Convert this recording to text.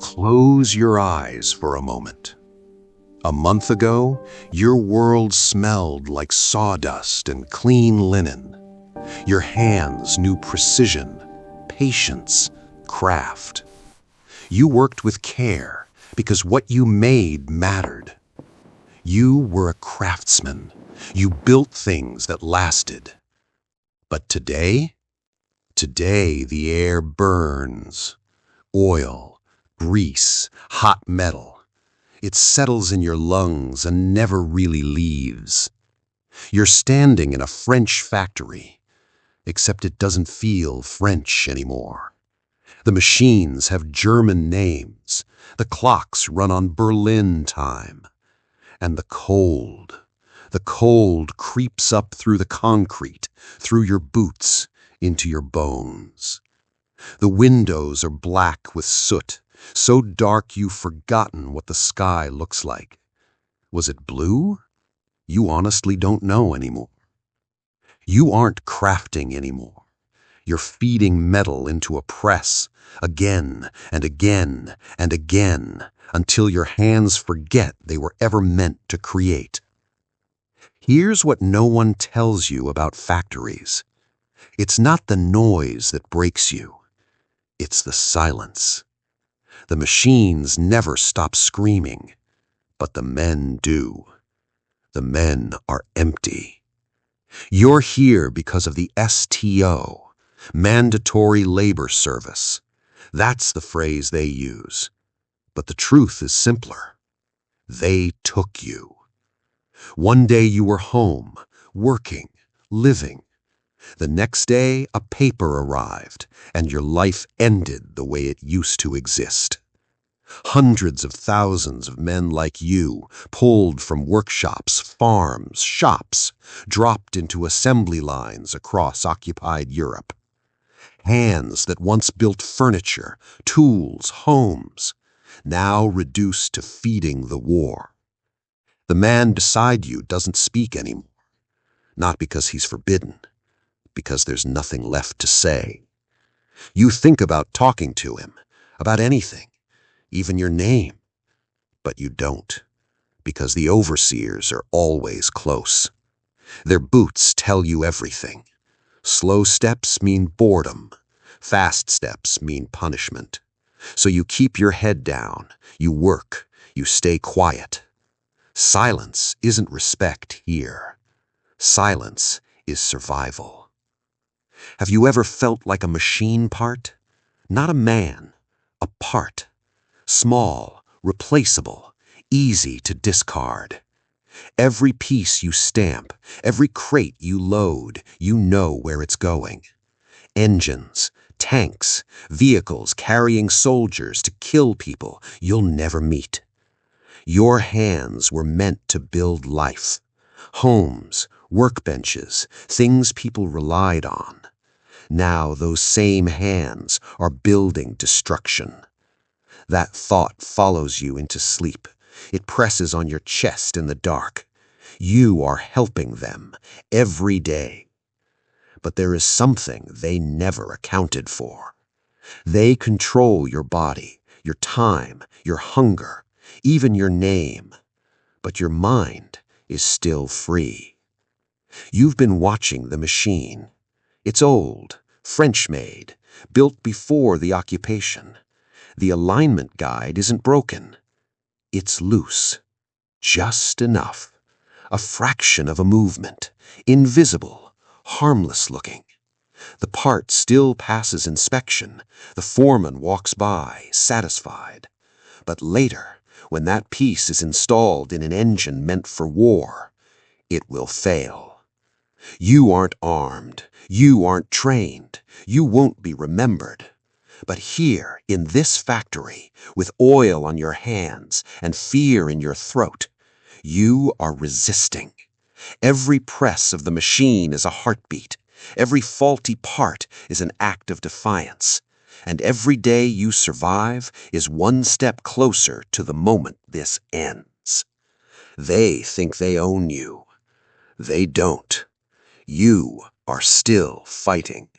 Close your eyes for a moment. A month ago, your world smelled like sawdust and clean linen. Your hands knew precision, patience, craft. You worked with care because what you made mattered. You were a craftsman. You built things that lasted. But today the air burns. Oil, grease, hot metal. It settles in your lungs and never really leaves. You're standing in a French factory, except it doesn't feel French anymore. The machines have German names. The clocks run on Berlin time. And the cold creeps up through the concrete, through your boots, into your bones. The windows are black with soot, so dark you've forgotten what the sky looks like. Was it blue? You honestly don't know anymore. You aren't crafting anymore. You're feeding metal into a press, again and again and again, until your hands forget they were ever meant to create. Here's what no one tells you about factories. It's not the noise that breaks you. It's the silence. The machines never stop screaming, but the men do. The men are empty. You're here because of the STO, Mandatory Labor Service. That's the phrase they use. But the truth is simpler. They took you. One day you were home, working, living. The next day, a paper arrived, and your life ended the way it used to exist. Hundreds of thousands of men like you, pulled from workshops, farms, shops, dropped into assembly lines across occupied Europe. Hands that once built furniture, tools, homes, now reduced to feeding the war. The man beside you doesn't speak anymore, not because he's forbidden, because there's nothing left to say. You think about talking to him, about anything, even your name, but you don't, because the overseers are always close. Their boots tell you everything. Slow steps mean boredom. Fast steps mean punishment. So you keep your head down, you work, you stay quiet. Silence isn't respect here. Silence is survival. Have you ever felt like a machine part? Not a man, a part. Small, replaceable, easy to discard. Every piece you stamp, every crate you load, you know where it's going. Engines, tanks, vehicles carrying soldiers to kill people you'll never meet. Your hands were meant to build life. Homes, workbenches, things people relied on. Now those same hands are building destruction. That thought follows you into sleep. It presses on your chest in the dark. You are helping them every day. But there is something they never accounted for. They control your body, your time, your hunger, even your name. But your mind is still free. You've been watching the machine. It's old, French-made, built before the occupation. The alignment guide isn't broken. It's loose. Just enough. A fraction of a movement. Invisible. Harmless looking. The part still passes inspection. The foreman walks by, satisfied. But later, when that piece is installed in an engine meant for war, it will fail. You aren't armed. You aren't trained. You won't be remembered. But here, in this factory, with oil on your hands and fear in your throat, you are resisting. Every press of the machine is a heartbeat. Every faulty part is an act of defiance. And every day you survive is one step closer to the moment this ends. They think they own you. They don't. You are still fighting.